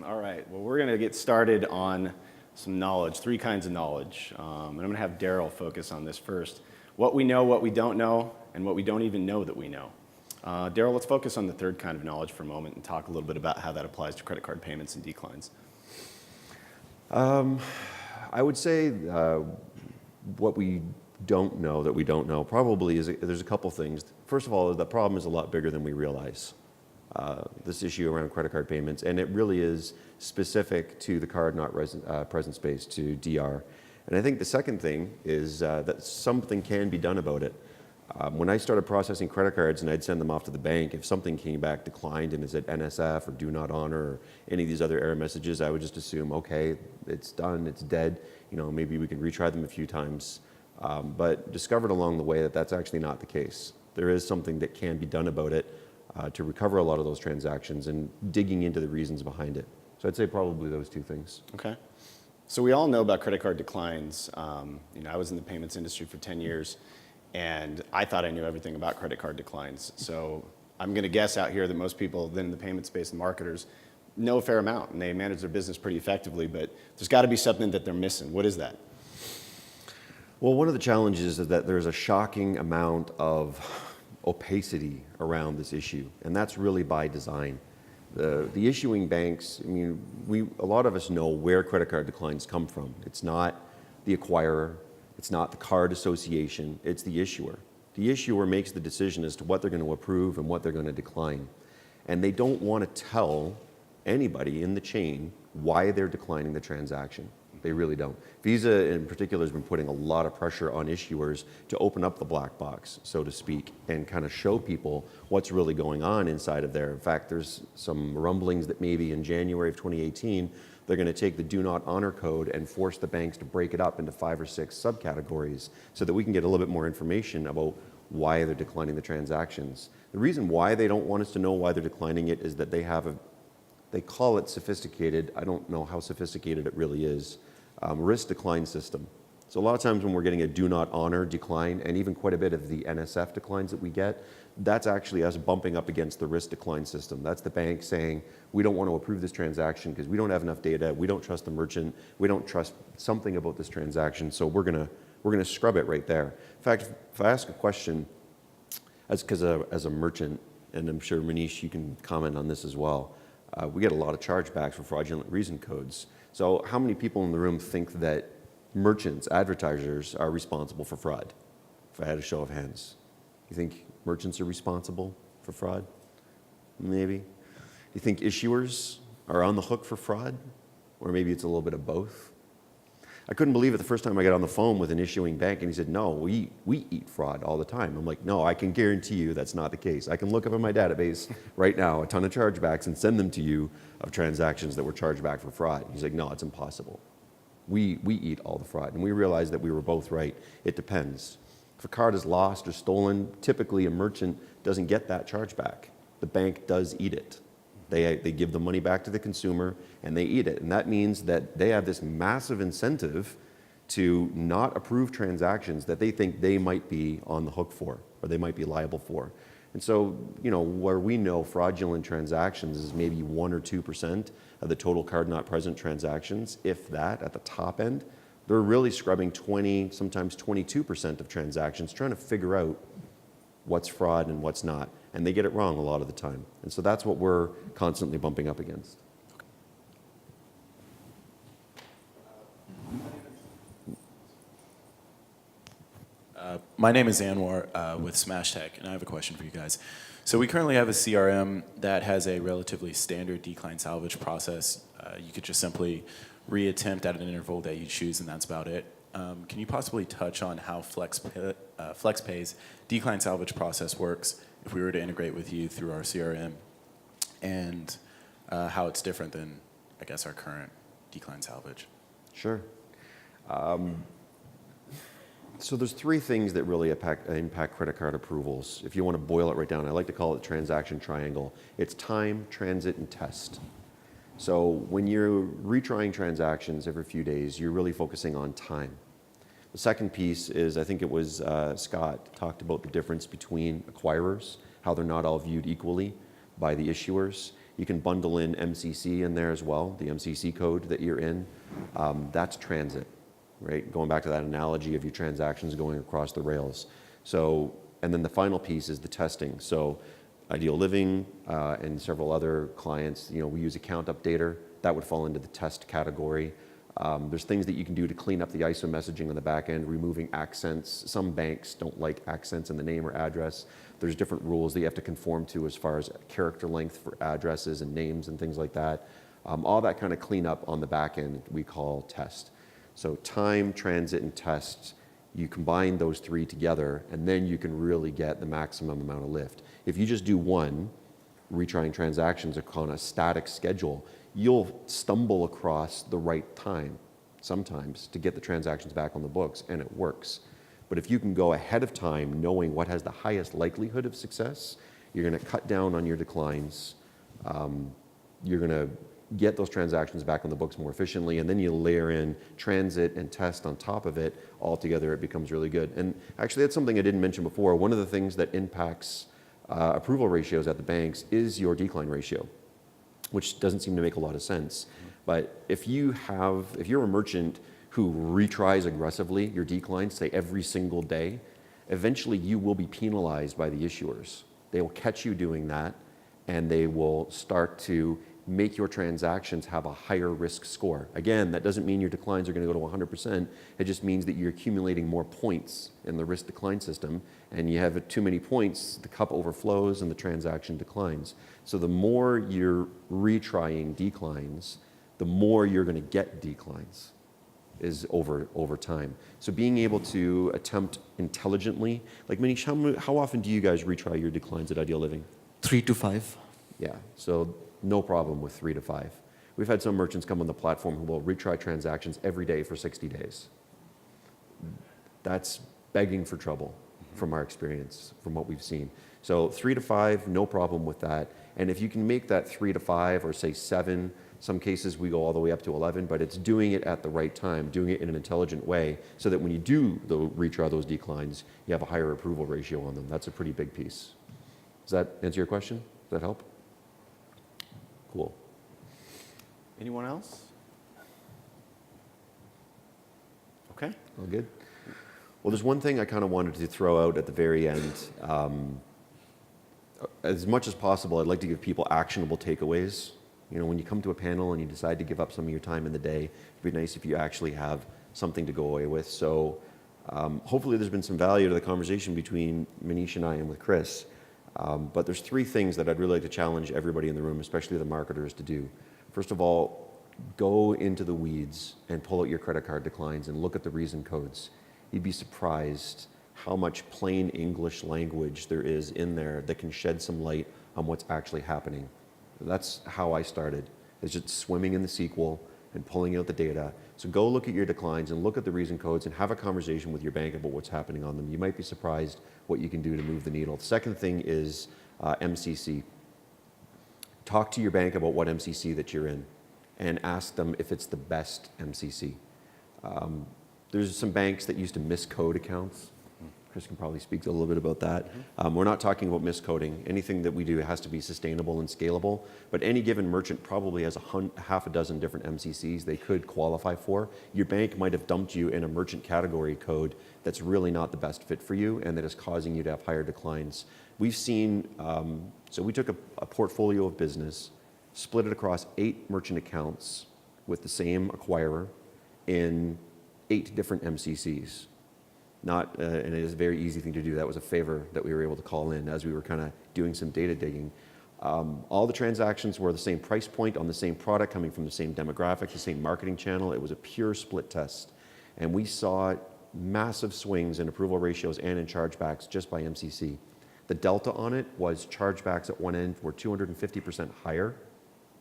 All right, well, we're going to get started on some knowledge, three kinds of knowledge. And I'm going to have Daryl focus on this first. What we know, what we don't know, and what we don't even know that we know. Daryl, let's focus on the third kind of knowledge for a moment and talk a little bit about how that applies to credit card payments and declines. I would say what we don't know that we don't know probably is there's a couple things. First of all, the problem is a lot bigger than we realize. This issue around credit card payments, and it really is specific to the card not present space, to DR. And I think the second thing is that something can be done about it. When I started processing credit cards and I'd send them off to the bank, if something came back declined and is at NSF or do not honor or any of these other error messages, I would just assume, okay, it's done, it's dead. You know, maybe we can retry them a few times. But discovered along the way that that's actually not the case. There is something that can be done about it to recover a lot of those transactions and digging into the reasons behind it. So I'd say probably those two things. Okay. So we all know about credit card declines. You know, I was in the payments industry for 10 years. And I thought I knew everything about credit card declines. So I'm going to guess out here that most people then in the payment space and marketers know a fair amount and they manage their business pretty effectively, but there's got to be something that they're missing. What is that? Well, one of the challenges is that there's a shocking amount of opacity around this issue, and that's really by design. The issuing banks, I mean, a lot of us know where credit card declines come from. It's not the acquirer. It's not the card association, it's the issuer. The issuer makes the decision as to what they're going to approve and what they're going to decline. And they don't want to tell anybody in the chain why they're declining the transaction. They really don't. Visa in particular has been putting a lot of pressure on issuers to open up the black box, so to speak, and kind of show people what's really going on inside of there. In fact, there's some rumblings that maybe in January of 2018, they're going to take the do not honor code and force the banks to break it up into 5 or 6 subcategories so that we can get a little bit more information about why they're declining the transactions. The reason why they don't want us to know why they're declining it is that they call it sophisticated, I don't know how sophisticated it really is, risk decline system. So a lot of times when we're getting a do not honor decline, and even quite a bit of the NSF declines that we get, that's actually us bumping up against the risk decline system. That's the bank saying, we don't want to approve this transaction because we don't have enough data, we don't trust the merchant, we don't trust something about this transaction, so we're gonna scrub it right there. In fact, if I ask a question, as a merchant, and I'm sure Manish, you can comment on this as well, we get a lot of chargebacks for fraudulent reason codes. So how many people in the room think that merchants, advertisers, are responsible for fraud? If I had a show of hands. You think merchants are responsible for fraud? Maybe. Do you think issuers are on the hook for fraud? Or maybe it's a little bit of both? I couldn't believe it the first time I got on the phone with an issuing bank and he said, no, we eat fraud all the time. I'm like, no, I can guarantee you that's not the case. I can look up in my database right now a ton of chargebacks and send them to you of transactions that were charged back for fraud. He's like, no, it's impossible. We eat all the fraud. And we realized that we were both right. It depends. If a card is lost or stolen, typically a merchant doesn't get that chargeback. The bank does eat it. They give the money back to the consumer and they eat it. And that means that they have this massive incentive to not approve transactions that they think they might be on the hook for or they might be liable for. And so, you know, where we know fraudulent transactions is maybe 1 or 2% of the total card not present transactions, if that, at the top end, they're really scrubbing 20, sometimes 22% of transactions, trying to figure out what's fraud and what's not. And they get it wrong a lot of the time. And so that's what we're constantly bumping up against. My name is Anwar with Smash Tech, and I have a question for you guys. So we currently have a CRM that has a relatively standard decline salvage process. You could just simply reattempt at an interval that you choose, and that's about it. Can you possibly touch on how FlexPay's decline salvage process works if we were to integrate with you through our CRM, and how it's different than, I guess, our current decline salvage? Sure. So there's 3 things that really impact credit card approvals. If you want to boil it right down, I like to call it the transaction triangle. It's time, transit, and test. So when you're retrying transactions every few days, you're really focusing on time. The second piece is, I think it was Scott talked about the difference between acquirers, how they're not all viewed equally by the issuers. You can bundle in MCC in there as well, the MCC code that you're in. That's transit, right? Going back to that analogy of your transactions going across the rails. So, and then the final piece is the testing. So Ideal Living and several other clients, we use account updater. That would fall into the test category. There's things that you can do to clean up the ISO messaging on the back end, removing accents. Some banks don't like accents in the name or address. There's different rules that you have to conform to as far as character length for addresses and names and things like that. All that kind of cleanup on the back end we call test. So time, transit, and test, you combine those three together, and then you can really get the maximum amount of lift. If you just do one, retrying transactions on a static schedule, you'll stumble across the right time sometimes to get the transactions back on the books, and it works. But if you can go ahead of time knowing what has the highest likelihood of success, you're going to cut down on your declines. You're going to get those transactions back on the books more efficiently, and then you layer in transit and test on top of it. Altogether, it becomes really good. And actually, that's something I didn't mention before. One of the things that impacts approval ratios at the banks is your decline ratio, which doesn't seem to make a lot of sense. But if you're a merchant who retries aggressively your declines, say every single day, eventually you will be penalized by the issuers. They will catch you doing that, and they will start to make your transactions have a higher risk score. Again, that doesn't mean your declines are going to go to 100%. It just means that you're accumulating more points in the risk decline system, and you have too many points, the cup overflows and the transaction declines. So the more you're retrying declines, the more you're going to get declines is over time. So being able to attempt intelligently, like Manish, how often do you guys retry your declines at Ideal Living? 3 to 5. Yeah, so no problem with 3 to 5. We've had some merchants come on the platform who will retry transactions every day for 60 days. That's begging for trouble from our experience, from what we've seen. So 3 to 5, no problem with that. And if you can make that 3 to 5 or say 7, some cases we go all the way up to 11, but it's doing it at the right time, doing it in an intelligent way so that when you do retry those declines, you have a higher approval ratio on them. That's a pretty big piece. Does that answer your question? Does that help? Cool. Anyone else? Okay. All good. Well, there's one thing I kind of wanted to throw out at the very end. As much as possible, I'd like to give people actionable takeaways. When you come to a panel and you decide to give up some of your time in the day, it'd be nice if you actually have something to go away with. So hopefully there's been some value to the conversation between Manish and I and with Chris. But there's 3 things that I'd really like to challenge everybody in the room, especially the marketers, to do. First of all, go into the weeds and pull out your credit card declines and look at the reason codes. You'd be surprised how much plain English language there is in there that can shed some light on what's actually happening. That's how I started, is just swimming in the SQL and pulling out the data. So go look at your declines and look at the reason codes and have a conversation with your bank about what's happening on them. You might be surprised what you can do to move the needle. The second thing is MCC. Talk to your bank about what MCC that you're in and ask them if it's the best MCC. There's some banks that used to miscode accounts. Chris can probably speak a little bit about that. We're not talking about miscoding. Anything that we do has to be sustainable and scalable, but any given merchant probably has half a dozen different MCCs they could qualify for. Your bank might have dumped you in a merchant category code that's really not the best fit for you and that is causing you to have higher declines. We've seen, so we took a portfolio of business, split it across 8 merchant accounts with the same acquirer in 8 different MCCs. And it is a very easy thing to do. That was a favor that we were able to call in as we were kind of doing some data digging. All the transactions were the same price point on the same product, coming from the same demographic, the same marketing channel. It was a pure split test. And we saw massive swings in approval ratios and in chargebacks just by MCC. The delta on it was chargebacks at one end were 250% higher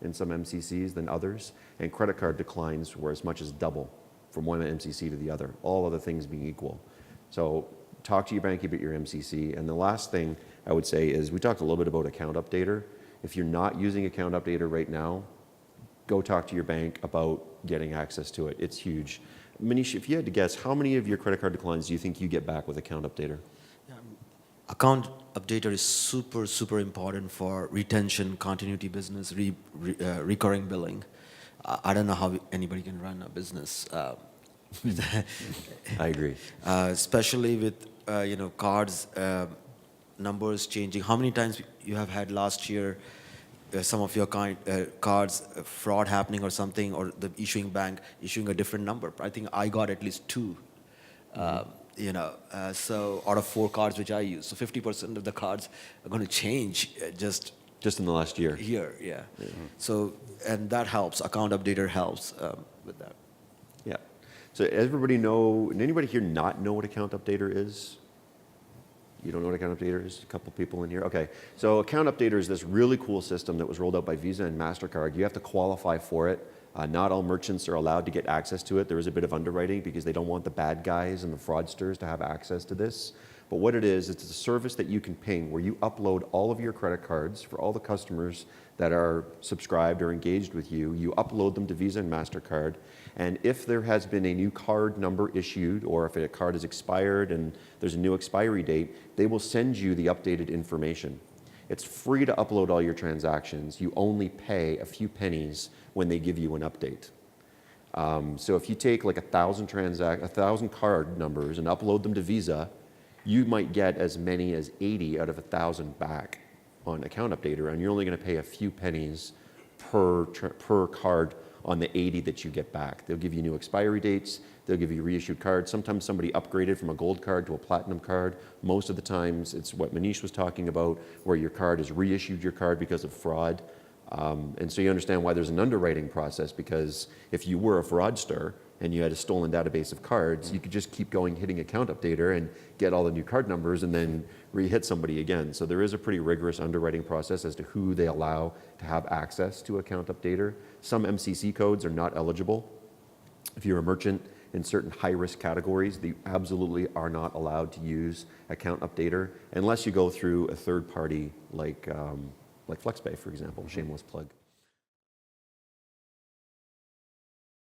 in some MCCs than others, and credit card declines were as much as double from one MCC to the other, all other things being equal. So talk to your bank about your MCC. And the last thing I would say is we talked a little bit about account updater. If you're not using account updater right now, go talk to your bank about getting access to it. It's huge. Manish, if you had to guess, how many of your credit card declines do you think you get back with account updater? account updater is super, super important for retention, continuity business, recurring billing. I don't know how anybody can run a business. I agree. Especially with cards numbers changing. How many times you have had last year some of your cards fraud happening or something, or the issuing bank issuing a different number? I think I got at least 2. So out of 4 cards which I use, so 50% of the cards are going to change Just in the last year. here. Yeah. So and that helps. Account updater helps with that. Yeah. So everybody know, anybody here not know what account updater is? You don't know what account updater is? A couple people in here? Okay. So account updater is this really cool system that was rolled out by Visa and MasterCard. You have to qualify for it. Not all merchants are allowed to get access to it. There is a bit of underwriting because they don't want the bad guys and the fraudsters to have access to this. But what it is, it's a service that you can ping where you upload all of your credit cards for all the customers that are subscribed or engaged with you. You upload them to Visa and MasterCard. And if there has been a new card number issued, or if a card is expired and there's a new expiry date, they will send you the updated information. It's free to upload all your transactions. You only pay a few pennies when they give you an update. So if you take like 1,000 card numbers and upload them to Visa, you might get as many as 80 out of 1,000 back on account updater, and you're only going to pay a few pennies per card on the 80 that you get back. They'll give you new expiry dates. They'll give you reissued cards. Sometimes somebody upgraded from a gold card to a platinum card. Most of the times it's what Manish was talking about, where your card is reissued your card because of fraud. And so you understand why there's an underwriting process, because if you were a fraudster and you had a stolen database of cards, you could just keep going, hitting account updater and get all the new card numbers and then re-hit somebody again. So there is a pretty rigorous underwriting process as to who they allow to have access to account updater. Some MCC codes are not eligible. If you're a merchant in certain high-risk categories, they absolutely are not allowed to use account updater unless you go through a third party like FlexPay, for example, shameless plug.